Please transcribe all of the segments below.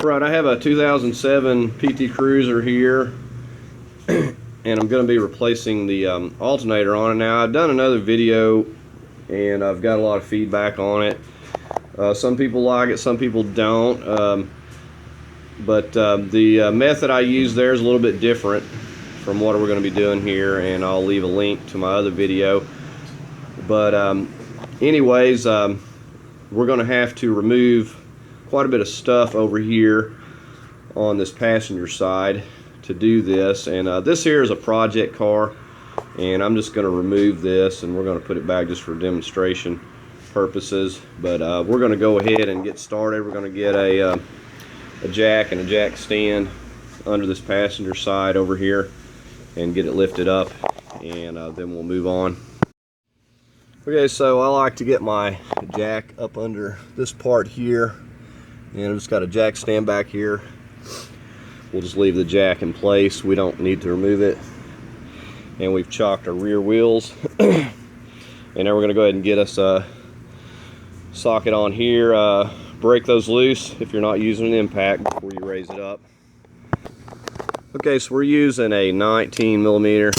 Right, I have a 2007 PT Cruiser here, and I'm going to be replacing the alternator on it. Now, I've done another video, and I've got a lot of feedback on it. Some people like it, some people don't. But the method I use there is a little bit different from what we're going to be doing here, and I'll leave a link to my other video. But anyways, we're going to have to remove quite a bit of stuff over here on this passenger side to do this, and this here is a project car, and I'm just going to remove this and we're going to put it back just for demonstration purposes. But we're going to go ahead and get started. We're going to get a jack and a jack stand under this passenger side over here and get it lifted up, and then we'll move on. Okay, so I like to get my jack up under this part here, and I've just got a jack stand back here. We'll just leave the jack in place. We don't need to remove it. And we've chalked our rear wheels. And now we're going to go ahead and get us a socket on here. Break those loose if you're not using an impact before you raise it up. Okay, so we're using a 19 millimeter.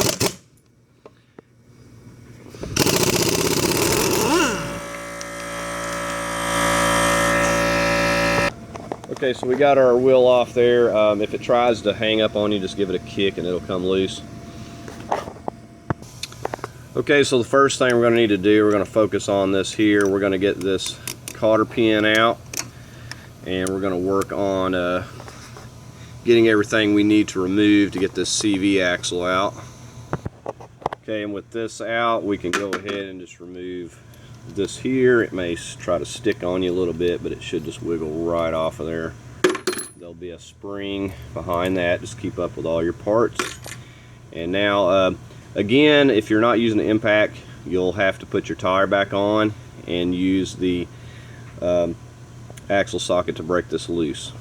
Okay, so we got our wheel off there. If it tries to hang up on you, just give it a kick and it'll come loose. Okay, so the first thing we're going to need to do, we're going to focus on this here. We're going to get this cotter pin out, and we're going to work on getting everything we need to remove to get this CV axle out. Okay, and with this out, we can go ahead and just remove this here. It may try to stick on you a little bit, but it should just wiggle right off of there. There'll be a spring behind that. Just keep up with all your parts. And now again, if you're not using the impact, you'll have to put your tire back on and use the axle socket to break this loose.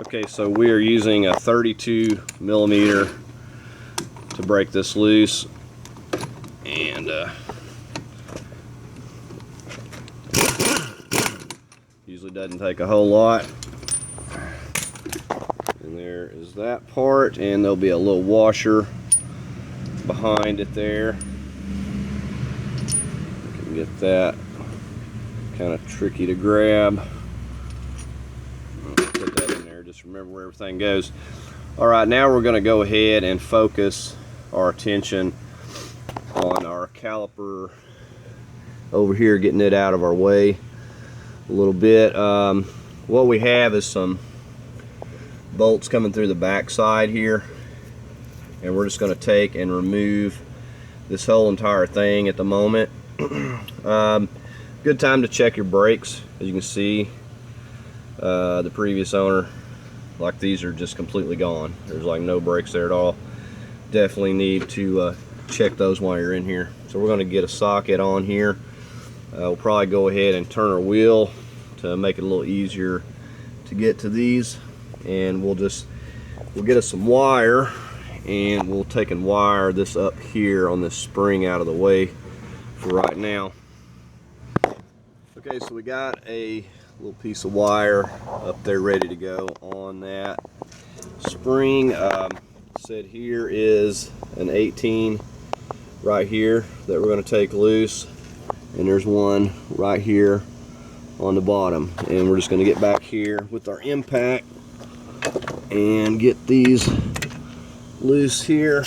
Okay, so we are using a 32 millimeter to break this loose, and usually doesn't take a whole lot. And there is that part, and there'll be a little washer behind it there. You can get that. Kind of tricky to grab. Put that in there, just remember where everything goes. Alright, now we're going to go ahead and focus our attention on our caliper over here, getting it out of our way a little bit. What we have is some bolts coming through the back side here, and we're just going to take and remove this whole entire thing at the moment. Good time to check your brakes. As you can see, the previous owner, like, these are just completely gone. There's like no brakes there at all. Definitely need to check those while you're in here. So we're going to get a socket on here. We'll probably go ahead and turn our wheel to make it a little easier to get to these, and we'll get us some wire, and we'll take and wire this up here on this spring out of the way for right now. Okay, so we got a little piece of wire up there ready to go on that spring. Said here is an 18 right here that we're going to take loose, and there's one right here on the bottom, and we're just going to get back here with our impact and get these loose here,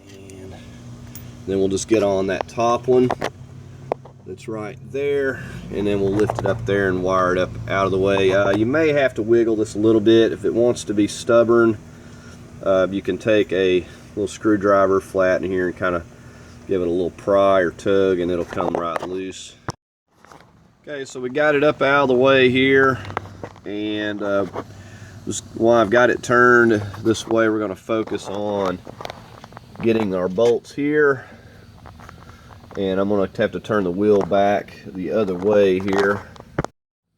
and then we'll just get on that top one that's right there, and then we'll lift it up there and wire it up out of the way. You may have to wiggle this a little bit. If it wants to be stubborn, you can take a little screwdriver, flatten here, and kind of give it a little pry or tug, and it'll come right loose. Okay, so we got it up out of the way here, and just while I've got it turned this way, we're going to focus on getting our bolts here, and I'm going to have to turn the wheel back the other way here.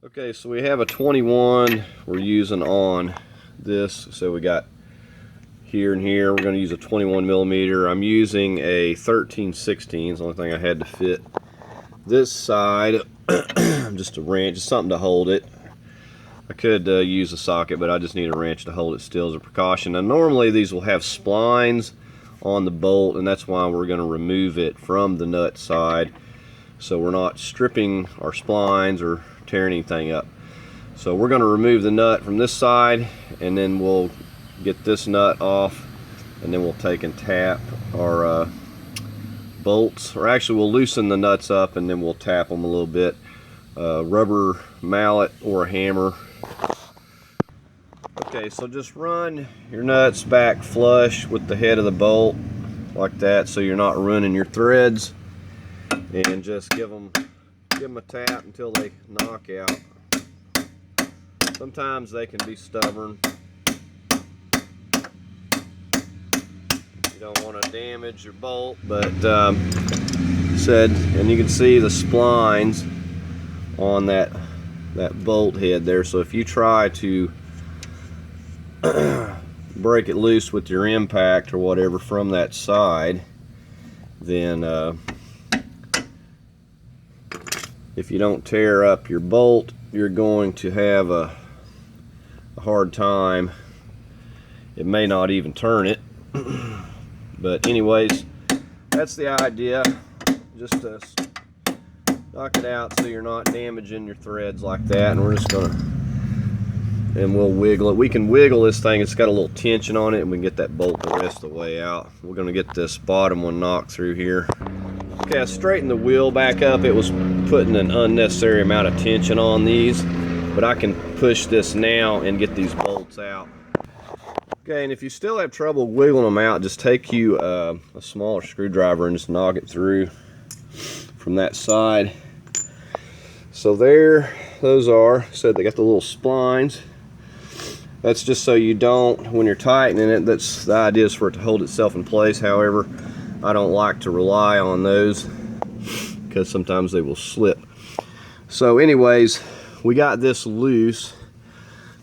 Okay, so we have a 21 we're using on this, so we got here and here. We're going to use a 21 millimeter. I'm using a 13/16, the only thing I had to fit this side just a wrench, just something to hold it. I could use a socket, but I just need a wrench to hold it still as a precaution. Now normally these will have splines on the bolt, and that's why we're going to remove it from the nut side, so we're not stripping our splines or tearing anything up. So we're going to remove the nut from this side, and then we'll get this nut off, and then we'll take and tap our bolts, or actually we'll loosen the nuts up and then we'll tap them a little bit. Rubber mallet or a hammer. Okay, so just run your nuts back flush with the head of the bolt like that, so you're not running your threads, and just give them a tap until they knock out. Sometimes they can be stubborn. You don't want to damage your bolt, but and you can see the splines on that bolt head there, so if you try to break it loose with your impact or whatever from that side, then if you don't tear up your bolt, you're going to have a hard time. It may not even turn it. But anyways, that's the idea, just to knock it out so you're not damaging your threads like that. And we're just gonna, and we'll wiggle it. We can wiggle this thing, it's got a little tension on it, and we can get that bolt the rest of the way out. We're gonna get this bottom one knocked through here. Okay, I straightened the wheel back up. It was putting an unnecessary amount of tension on these, but I can push this now and get these bolts out. Okay, and if you still have trouble wiggling them out, just take you a smaller screwdriver and just knock it through from that side. So there, those are. So they got the little splines. That's just so you don't, when you're tightening it, that's the idea, is for it to hold itself in place. However, I don't like to rely on those because sometimes they will slip. So anyways, we got this loose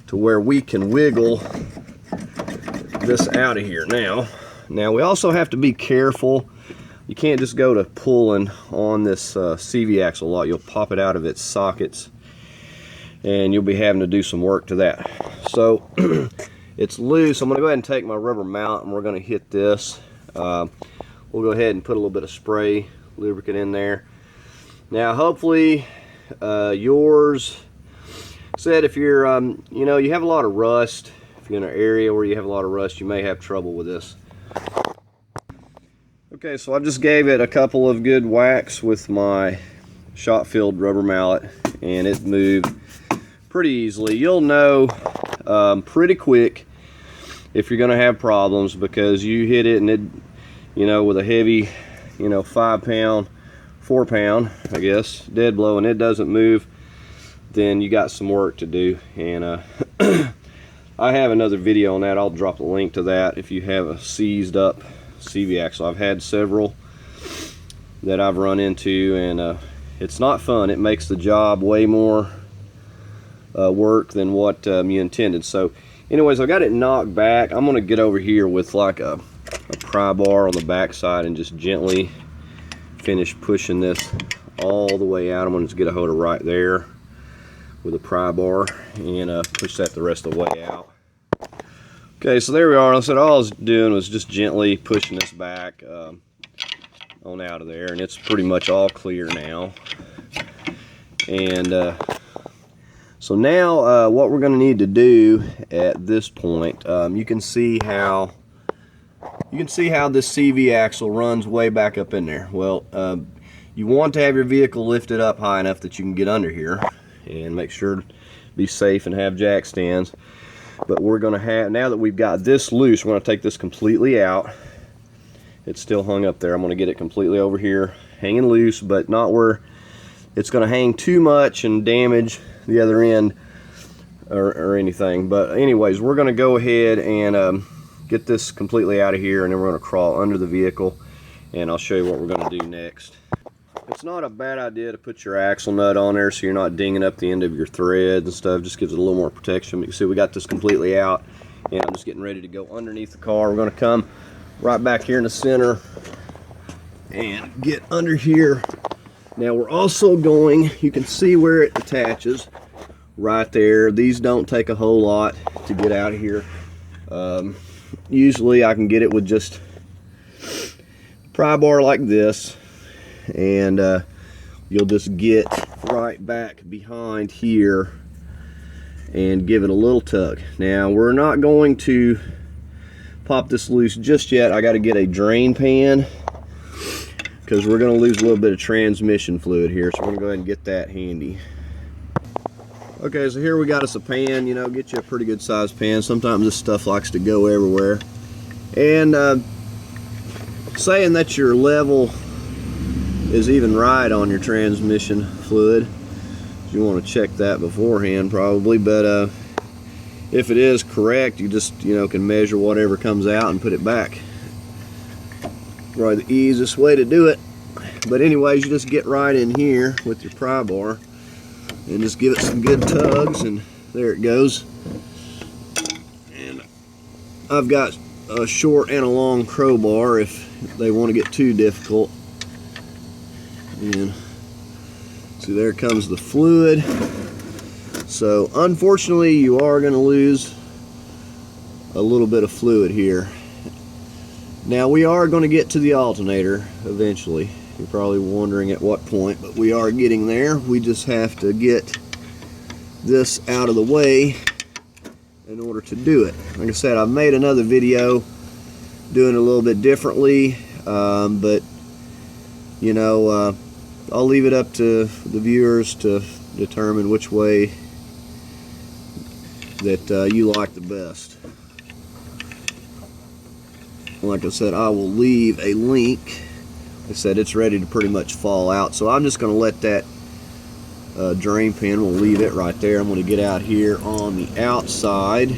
to where we can wiggle this out of here now. Now we also have to be careful. You can't just go to pulling on this CV axle a lot. You'll pop it out of its sockets, and you'll be having to do some work to that. So it's loose. I'm going to go ahead and take my rubber mallet, and we're going to hit this. We'll go ahead and put a little bit of spray lubricant in there. Now hopefully yours said, if you're you know, you have a lot of rust, if you're in an area where you have a lot of rust, you may have trouble with this. Okay, so I just gave it a couple of good whacks with my shot-filled rubber mallet, and it moved pretty easily. You'll know pretty quick if you're going to have problems, because you hit it and it, you know, with a heavy, you know, 5 pound, 4 pound, I guess, dead blow, and it doesn't move, then you got some work to do. And I have another video on that. I'll drop a link to that if you have a seized up CV axle. I've had several that I've run into, and it's not fun. It makes the job way more work than what you intended. So anyways, I got it knocked back. I'm going to get over here with like a pry bar on the back side and just gently finish pushing this all the way out. I'm going to just get a hold of right there with a pry bar and push that the rest of the way out. Okay, so there we are. I said all I was doing was just gently pushing this back on out of there, and it's pretty much all clear now. And so now what we're going to need to do at this point, you can see how this CV axle runs way back up in there. Well, you want to have your vehicle lifted up high enough that you can get under here and make sure to be safe and have jack stands. But we're going to have, now that we've got this loose, we're going to take this completely out. It's still hung up there. I'm going to get it completely over here, hanging loose, but not where it's going to hang too much and damage the other end or anything. But anyways, we're going to go ahead and get this completely out of here, and then we're going to crawl under the vehicle, and I'll show you what we're going to do next. It's not a bad idea to put your axle nut on there so you're not dinging up the end of your threads and stuff. Just gives it a little more protection. You can see we got this completely out, and I'm just getting ready to go underneath the car. We're going to come right back here in the center and get under here Now we're also going, you can see where it attaches right there. These don't take a whole lot to get out of here. Usually I can get it with just a pry bar like this, and you'll just get right back behind here and give it a little tug. Now we're not going to pop this loose just yet. I got to get a drain pan because we're going to lose a little bit of transmission fluid here, so we're going to go ahead and get that handy. Okay, so here we got us a pan. You know, get you a pretty good sized pan. Sometimes this stuff likes to go everywhere. And saying that your level is even right on your transmission fluid, you want to check that beforehand probably, but if it is correct, you just, you know, can measure whatever comes out and put it back. Probably the easiest way to do it. But anyways, you just get right in here with your pry bar and just give it some good tugs, and there it goes. And I've got a short and a long crowbar if they want to get too difficult. And see, there comes the fluid. So unfortunately you are going to lose a little bit of fluid here. Now we are going to get to the alternator eventually. You're probably wondering at what point, but we are getting there. We just have to get this out of the way in order to do it. Like I said, I've made another video doing it a little bit differently, but you know, I'll leave it up to the viewers to determine which way that you like the best. Like I said, I will leave a link. Like I said, it's ready to pretty much fall out, so I'm just going to let that drain pan, we'll leave it right there. I'm going to get out here on the outside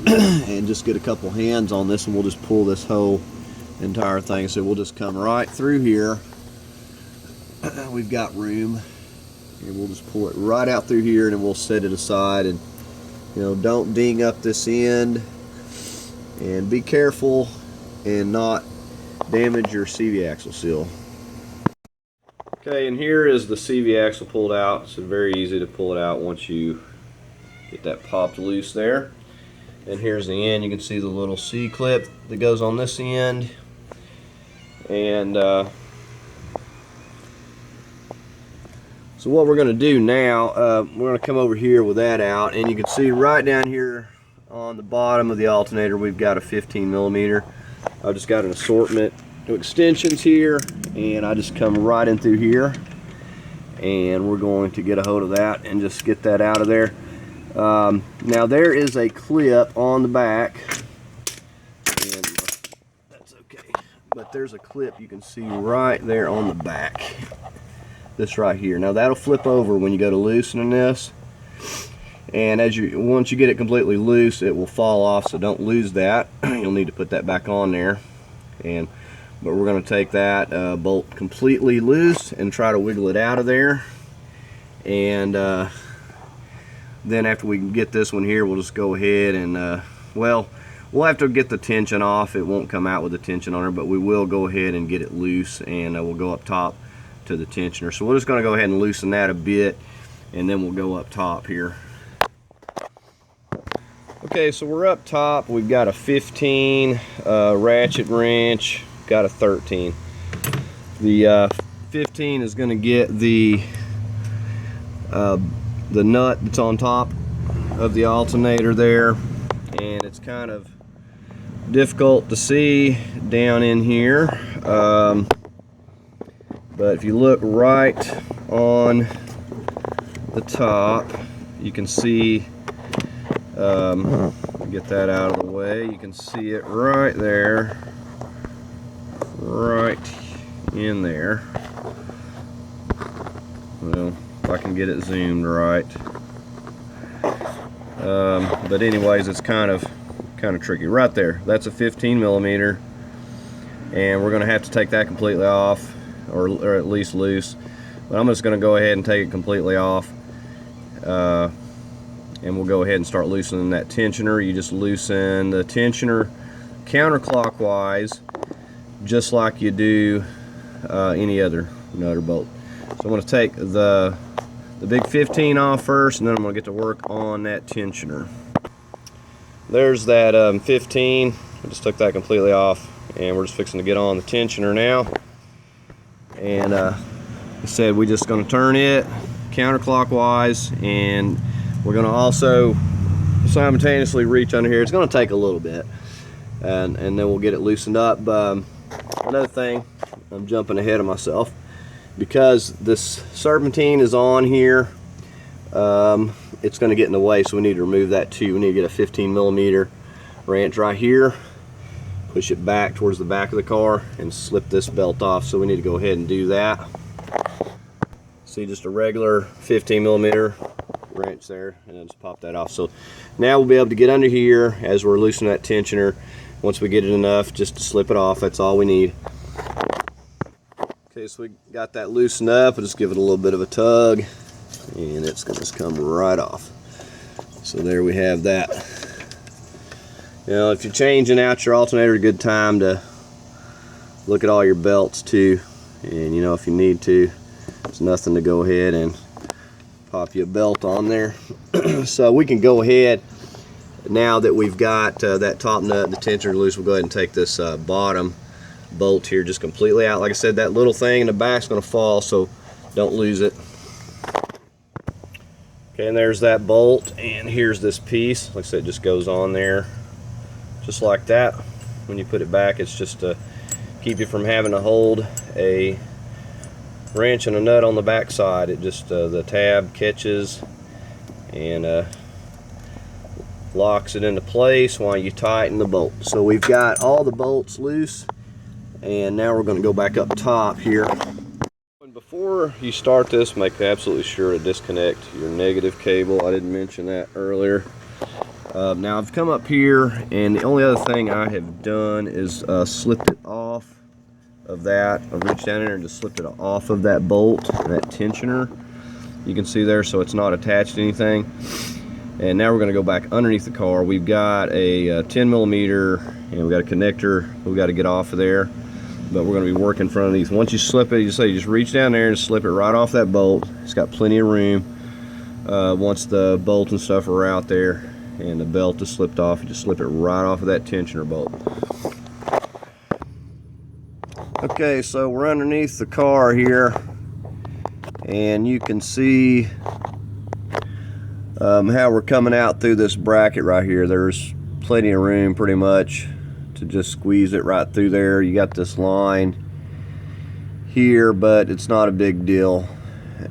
and just get a couple hands on this, and we'll just pull this whole entire thing. So we'll just come right through here. We've got room, and we'll just pull it right out through here, and then we'll set it aside. And you know, don't ding up this end, and be careful and not damage your CV axle seal. Okay, and here is the CV axle pulled out. It's very easy to pull it out once you get that popped loose there. And here's the end. You can see the little C clip that goes on this end, and so what we're going to do now, we're going to come over here with that out, and you can see right down here on the bottom of the alternator we've got a 15mm. I've just got an assortment of extensions here, and I just come right in through here, and we're going to get a hold of that and just get that out of there. Now there is a clip on the back, and that's okay, but there's a clip you can see right there on the back. This right here. Now that'll flip over when you go to loosening this, and once you get it completely loose, it will fall off, so don't lose that. You'll need to put that back on there, but we're going to take that bolt completely loose and try to wiggle it out of there, and then after we can get this one here, we'll just go ahead and well, we'll have to get the tension off. It won't come out with the tension on it, but we will go ahead and get it loose, and we'll go up top to the tensioner. So we're just going to go ahead and loosen that a bit, and then we'll go up top here. Okay, so we're up top. We've got a 15 ratchet wrench, got a 13. The 15 is going to get the nut that's on top of the alternator there, and it's kind of difficult to see down in here. But if you look right on the top, you can see, get that out of the way, you can see it right there, right in there. Well, if I can get it zoomed right. But anyways, it's kind of tricky. Right there, that's a 15mm, and we're going to have to take that completely off, or at least loose. But I'm just going to go ahead and take it completely off, and we'll go ahead and start loosening that tensioner. You just loosen the tensioner counterclockwise, just like you do any other nutter bolt. So I'm going to take the big 15 off first, and then I'm going to get to work on that tensioner. There's that 15. I just took that completely off, and we're just fixing to get on the tensioner now. And like I said, we're just going to turn it counterclockwise, and we're going to also simultaneously reach under here. It's going to take a little bit, and then we'll get it loosened up. Another thing, I'm jumping ahead of myself, because this serpentine is on here. It's going to get in the way, so we need to remove that too. We need to get a 15 millimeter wrench right here, push it back towards the back of the car, and slip this belt off. So we need to go ahead and do that. See, just a regular 15 millimeter wrench there, and then just pop that off. So now we'll be able to get under here as we're loosening that tensioner. Once we get it enough just to slip it off, that's all we need. Okay, so we got that loosened up. We'll just give it a little bit of a tug, and it's going to just come right off. So there we have that. You know, if you're changing out your alternator, a good time to look at all your belts too. And you know, if you need to, there's nothing to go ahead and pop you a belt on there. So we can go ahead, now that we've got that top nut, the tensioner loose, we'll go ahead and take this bottom bolt here just completely out. Like I said, that little thing in the back is going to fall, so don't lose it. Okay, and there's that bolt, and here's this piece. Like I said, it just goes on there just like that. When you put it back, it's just to keep you from having to hold a wrench and a nut on the back side. It just the tab catches and locks it into place while you tighten the bolt. So we've got all the bolts loose, and now we're going to go back up top here. And before you start this, make absolutely sure to disconnect your negative cable. I didn't mention that earlier. Now I've come up here, and the only other thing I have done is slipped it off of that. I've reached down there and just slipped it off of that bolt, that tensioner. You can see there, so it's not attached to anything. And now we're going to go back underneath the car. We've got a 10 millimeter, and we've got a connector we've got to get off of there. But we're going to be working from underneath. Once you slip it, you just reach down there and slip it right off that bolt. It's got plenty of room. Once the bolts and stuff are out there and the belt is slipped off, you just slip it right off of that tensioner bolt. Okay, so we're underneath the car here, and you can see how we're coming out through this bracket right here. There's plenty of room pretty much to just squeeze it right through there. You got this line here, but it's not a big deal.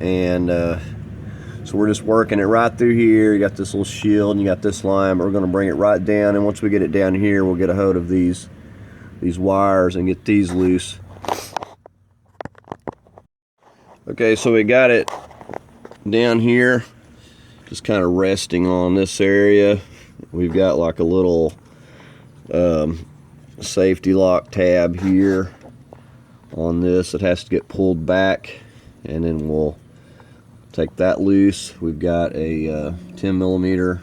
And so we're just working it right through here. You got this little shield and you got this line, but we're going to bring it right down, and once we get it down here, we'll get a hold of these wires and get these loose. Okay, so we got it down here, just kind of resting on this area. We've got like a little safety lock tab here on this. It has to get pulled back, and then we'll take that loose. We've got a 10 millimeter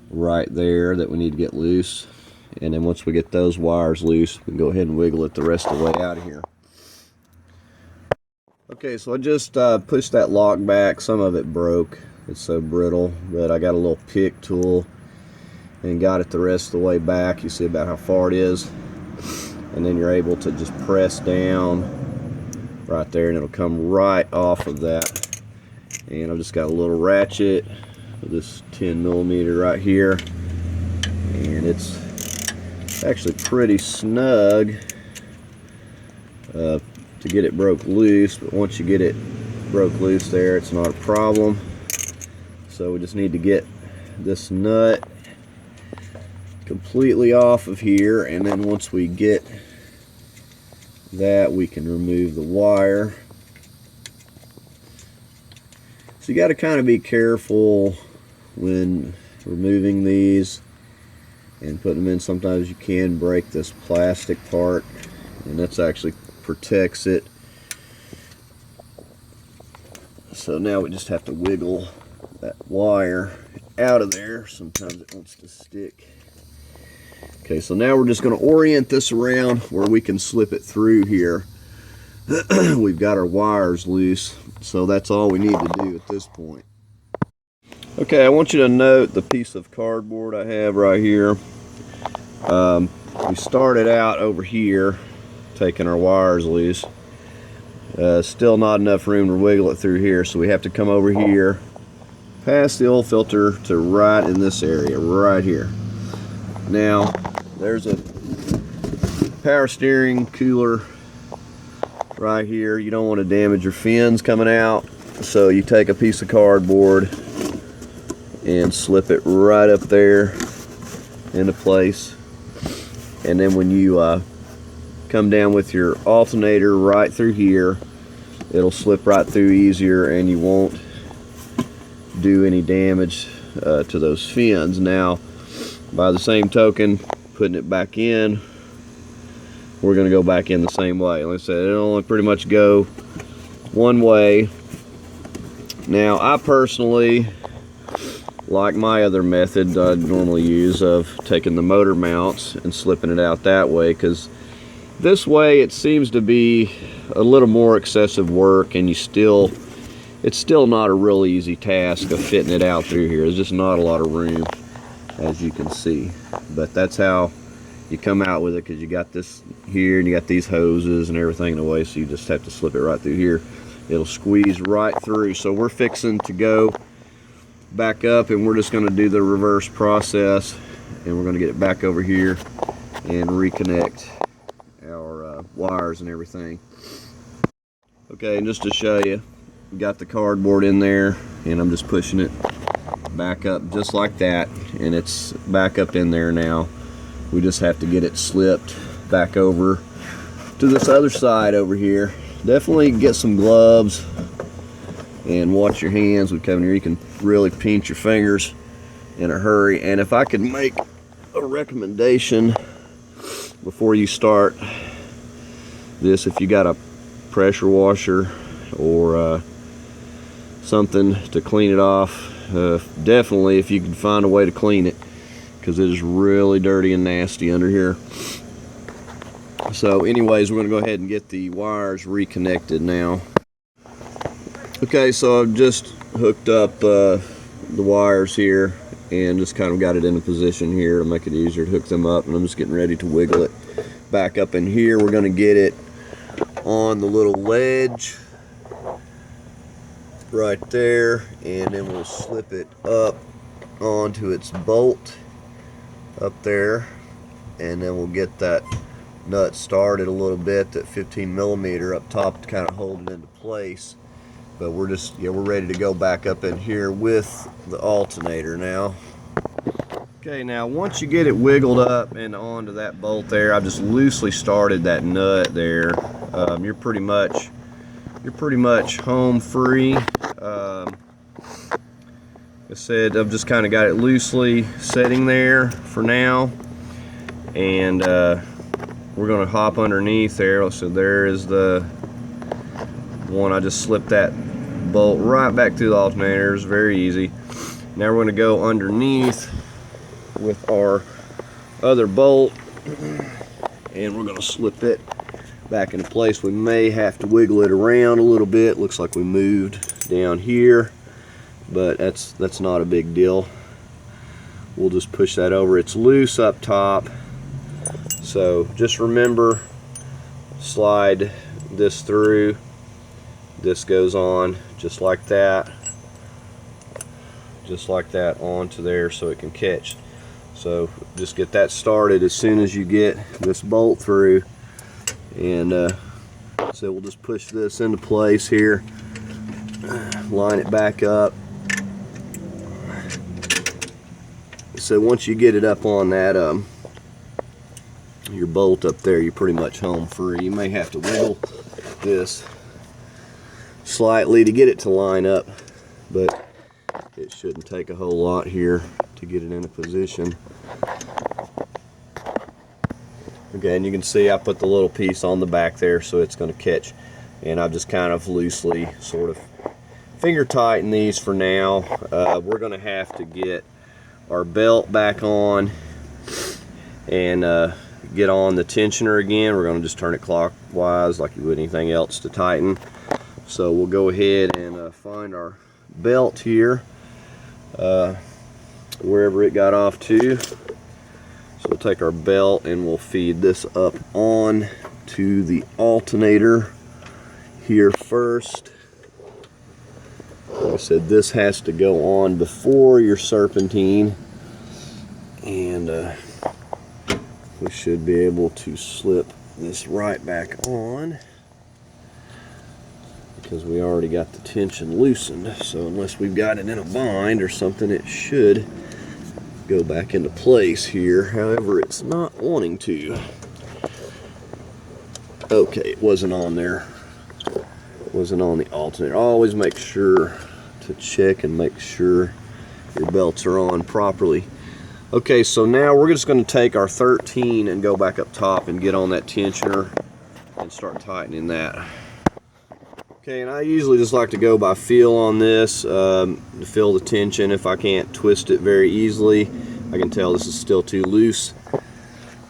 right there that we need to get loose, and then once we get those wires loose, we can go ahead and wiggle it the rest of the way out of here. Okay, so I just pushed that lock back. Some of it broke, it's so brittle, but I got a little pick tool and got it the rest of the way back. You see about how far it is, and then you're able to just press down right there, and it'll come right off of that. And I've just got a little ratchet with this 10 millimeter right here, and it's actually pretty snug to get it broke loose, but once you get it broke loose there, it's not a problem. So we just need to get this nut completely off of here, and then once we get that, we can remove the wire. So you got to kind of be careful when removing these and putting them in. Sometimes you can break this plastic part, and that's actually protects it. So now we just have to wiggle that wire out of there. Sometimes it wants to stick. Okay, so now we're just going to orient this around where we can slip it through here. we've got our wires loose, so that's all we need to do at this point. Okay, I want you to note the piece of cardboard I have right here. We started out over here taking our wires loose. Still not enough room to wiggle it through here, so we have to come over here past the oil filter to right in this area right here. Now there's a power steering cooler right here. You don't want to damage your fins coming out, so you take a piece of cardboard and slip it right up there into place, and then when you come down with your alternator right through here, it'll slip right through easier and you won't do any damage to those fins. Now, by the same token, putting it back in, we're going to go back in the same way. Like I said, it'll only pretty much go one way. Now, I personally like my other method I normally use of taking the motor mounts and slipping it out that way, because this way it seems to be a little more excessive work, and it's still not a real easy task of fitting it out through here. There's just not a lot of room, as you can see. But that's how you come out with it, because you got this here and you got these hoses and everything in the way, so you just have to slip it right through here. It'll squeeze right through. So we're fixing to go back up, and we're just going to do the reverse process, and we're going to get it back over here and reconnect our wires and everything. Okay, and just to show you, we got the cardboard in there, and I'm just pushing it back up just like that, and it's back up in there now. We just have to get it slipped back over to this other side over here. Definitely get some gloves and watch your hands when coming here. You can really pinch your fingers in a hurry. And if I could make a recommendation before you start this, if you got a pressure washer or something to clean it off, definitely if you can find a way to clean it, because it is really dirty and nasty under here. So anyways, we're going to go ahead and get the wires reconnected now. Okay, so I've just hooked up the wires here and just kind of got it in a position here to make it easier to hook them up, and I'm just getting ready to wiggle it back up in here. We're going to get it on the little ledge right there, and then we'll slip it up onto its bolt up there, and then we'll get that nut started a little bit, that 15 millimeter up top to kind of hold it into place. But we're ready to go back up in here with the alternator now. Okay, now once you get it wiggled up and onto that bolt there, I've just loosely started that nut there. You're pretty much home free. Like I said, I've just kind of got it loosely setting there for now, and we're going to hop underneath there. So there is the one. I just slipped that bolt right back through the alternator. It's very easy. Now we're going to go underneath with our other bolt, and we're going to slip it back into place. We may have to wiggle it around a little bit. Looks like we moved down here, but that's not a big deal. We'll just push that over. It's loose up top, so just remember, slide this through. This goes on just like that onto there so it can catch. So just get that started as soon as you get this bolt through, and so we'll just push this into place here, line it back up. So once you get it up on that your bolt up there, you're pretty much home free. You may have to wiggle this slightly to get it to line up, but it shouldn't take a whole lot here to get it in a position. Okay, and you can see I put the little piece on the back there so it's going to catch, and I've just kind of loosely sort of finger tighten these for now. We're going to have to get our belt back on and get on the tensioner again. We're going to just turn it clockwise like you would anything else to tighten. So we'll go ahead and find our belt here, wherever it got off to. So we'll take our belt and we'll feed this up on to the alternator here first. Like I said, this has to go on before your serpentine, and we should be able to slip this right back on because we already got the tension loosened. So unless we've got it in a bind or something, it should go back into place here. However, it's not wanting to. Okay, it wasn't on there. It wasn't on the alternator. Always make sure to check and make sure your belts are on properly. Okay, so now we're just going to take our 13 and go back up top and get on that tensioner and start tightening that. Okay, and I usually just like to go by feel on this to feel the tension. If I can't twist it very easily, I can tell this is still too loose.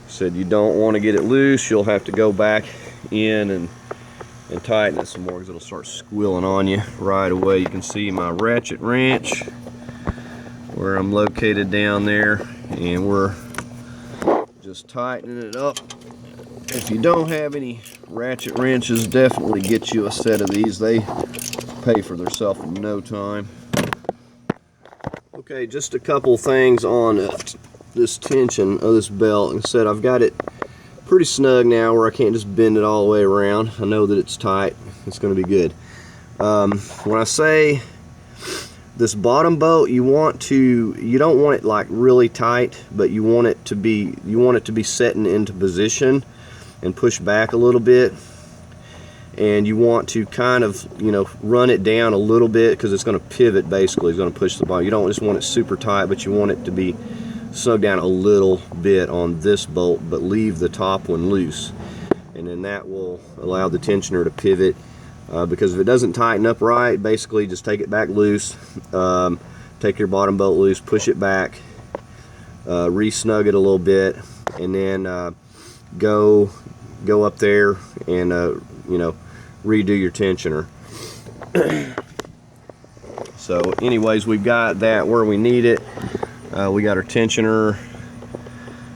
Said you don't want to get it loose. You'll have to go back in and tighten it some more because it'll start squealing on you right away. You can see my ratchet wrench where I'm located down there, and we're just tightening it up. If you don't have any ratchet wrenches, definitely get you a set of these. They pay for themselves in no time. Okay, just a couple things on this tension of this belt. Like I said, I've got it pretty snug now where I can't just bend it all the way around. I know that it's tight. It's going to be good. When I say this bottom bolt, you don't want it like really tight, but you want it to be setting into position and push back a little bit, and you want to kind of run it down a little bit because it's going to pivot. Basically, it's going to push the bottom. You don't just want it super tight, but you want it to be snug down a little bit on this bolt, but leave the top one loose, and then that will allow the tensioner to pivot. Because if it doesn't tighten up right, basically just take it back loose, take your bottom bolt loose, push it back, re-snug it a little bit, and then go up there and redo your tensioner. So anyways, we've got that where we need it. We got our tensioner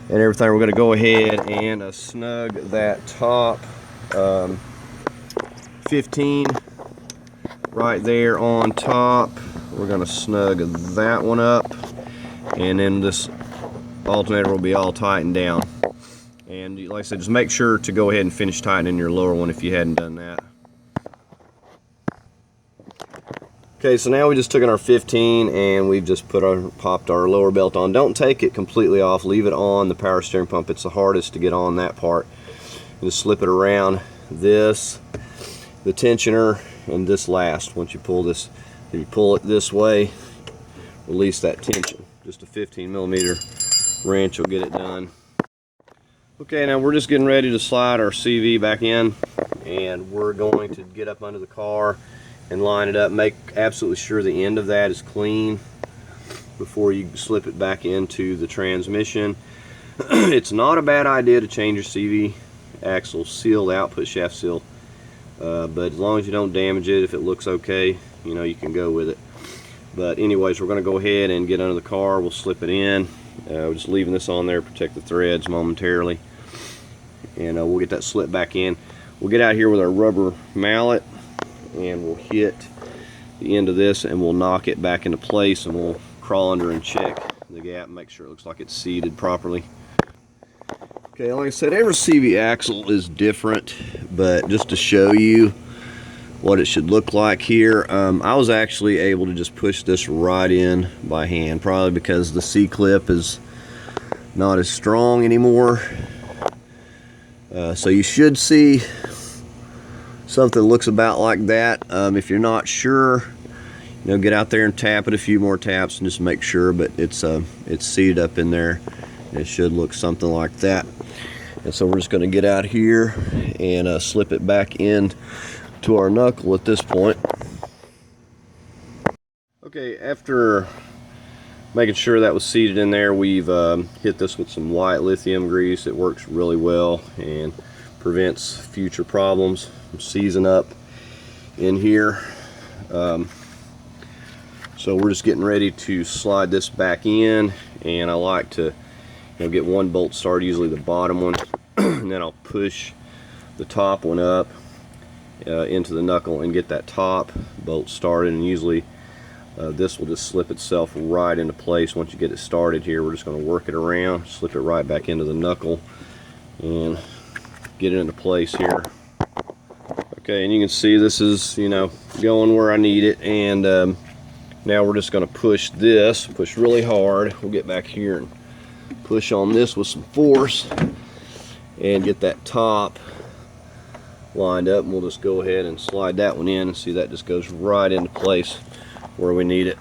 and everything. We're going to go ahead and snug that top 15 right there on top. We're going to snug that one up, and then this alternator will be all tightened down. And like I said, just make sure to go ahead and finish tightening your lower one if you hadn't done that. Okay, so now we just took in our 15 and we've just popped our lower belt on. Don't take it completely off. Leave it on the power steering pump. It's the hardest to get on that part. Just slip it around this, the tensioner, and this last. Once you pull this, if you pull it this way, release that tension. Just a 15mm wrench will get it done. Okay, now we're just getting ready to slide our CV back in, and we're going to get up under the car and line it up. Make absolutely sure the end of that is clean before you slip it back into the transmission. It's not a bad idea to change your CV axle seal, the output shaft seal, but as long as you don't damage it, if it looks okay, you can go with it. But anyways, we're going to go ahead and get under the car. We'll slip it in. We're just leaving this on there, protect the threads momentarily, and we'll get that slip back in. We'll get out here with our rubber mallet and we'll hit the end of this and we'll knock it back into place, and we'll crawl under and check the gap and make sure it looks like it's seated properly. Okay, like I said, every CV axle is different, but just to show you what it should look like here, I was actually able to just push this right in by hand, probably because the C-clip is not as strong anymore. So you should see something that looks about like that. If you're not sure, get out there and tap it a few more taps and just make sure, but it's seated up in there. It should look something like that. And so we're just going to get out here and slip it back in to our knuckle at this point. Okay, after making sure that was seated in there. We've hit this with some white lithium grease. It works really well and prevents future problems from seizing up in here. So we're just getting ready to slide this back in, and I like to get one bolt started, usually the bottom one, and then I'll push the top one up into the knuckle and get that top bolt started. And usually this will just slip itself right into place once you get it started. Here we're just going to work it around, slip it right back into the knuckle, and get it into place here. Okay, and you can see this is going where I need it, and now we're just going to push really hard. We'll get back here and push on this with some force and get that top lined up, and we'll just go ahead and slide that one in, and see that just goes right into place where we need it.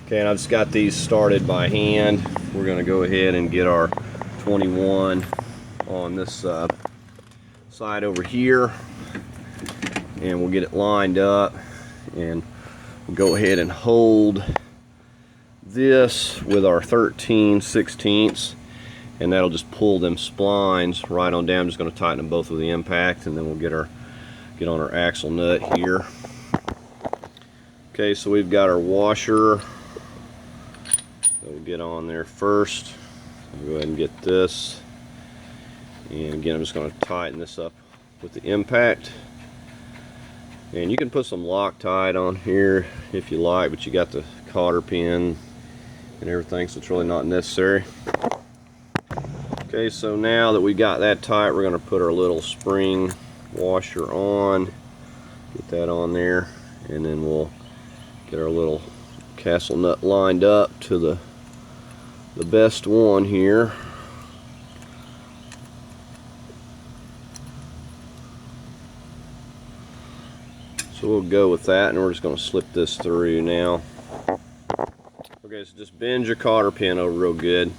Okay, and I just got these started by hand. We're going to go ahead and get our 21 on this side over here, and we'll get it lined up, and we'll go ahead and hold this with our 13/16, and that'll just pull them splines right on down. I'm just going to tighten them both with the impact, and then we'll get on our axle nut here. Okay, so we've got our washer that we'll get on there first. I'll go ahead and get this, and again I'm just going to tighten this up with the impact. And you can put some Loctite on here if you like, but you got the cotter pin and everything, so it's really not necessary. Okay, so now that we got that tight, we're going to put our little spring washer on, get that on there, and then we'll get our little castle nut lined up to the best one here. So we'll go with that, and we're just going to slip this through now. Okay, so just bend your cotter pin over real good,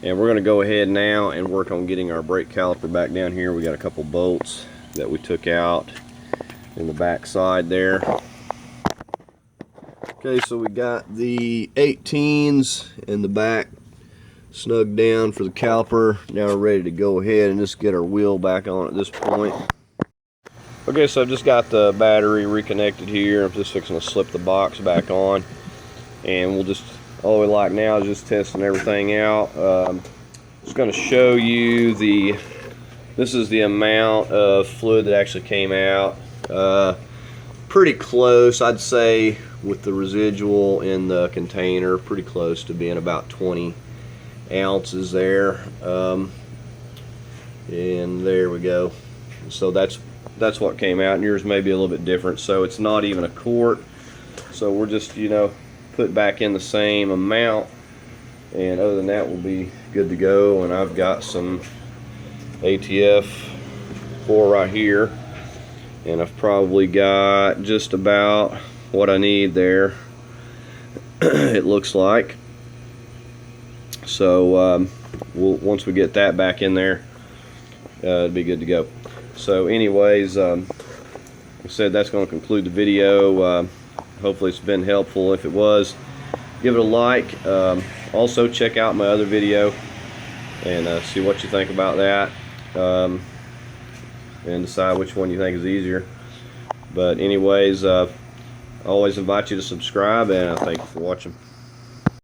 and we're going to go ahead now and work on getting our brake caliper back down here. We got a couple bolts that we took out in the back side there. Okay, so we got the 18s in the back snugged down for the caliper. Now we're ready to go ahead and just get our wheel back on at this point. Okay, so I've just got the battery reconnected here. I'm just fixing to slip the box back on, and we'll just, all we like now is just testing everything out. Just going to show you this is the amount of fluid that actually came out. Pretty close, I'd say, with the residual in the container, pretty close to being about 20 ounces there. And there we go. So that's what came out, and yours may be a little bit different. So it's not even a quart. So we're just put back in the same amount, and other than that we'll be good to go. And I've got some ATF 4 right here, and I've probably got just about what I need there. It looks like. So once we get that back in there, it'll be good to go. So anyways, like I said, that's going to conclude the video. Hopefully it's been helpful. If it was, give it a like. Also check out my other video and see what you think about that, and decide which one you think is easier. But anyways, I always invite you to subscribe, and I thank you for watching.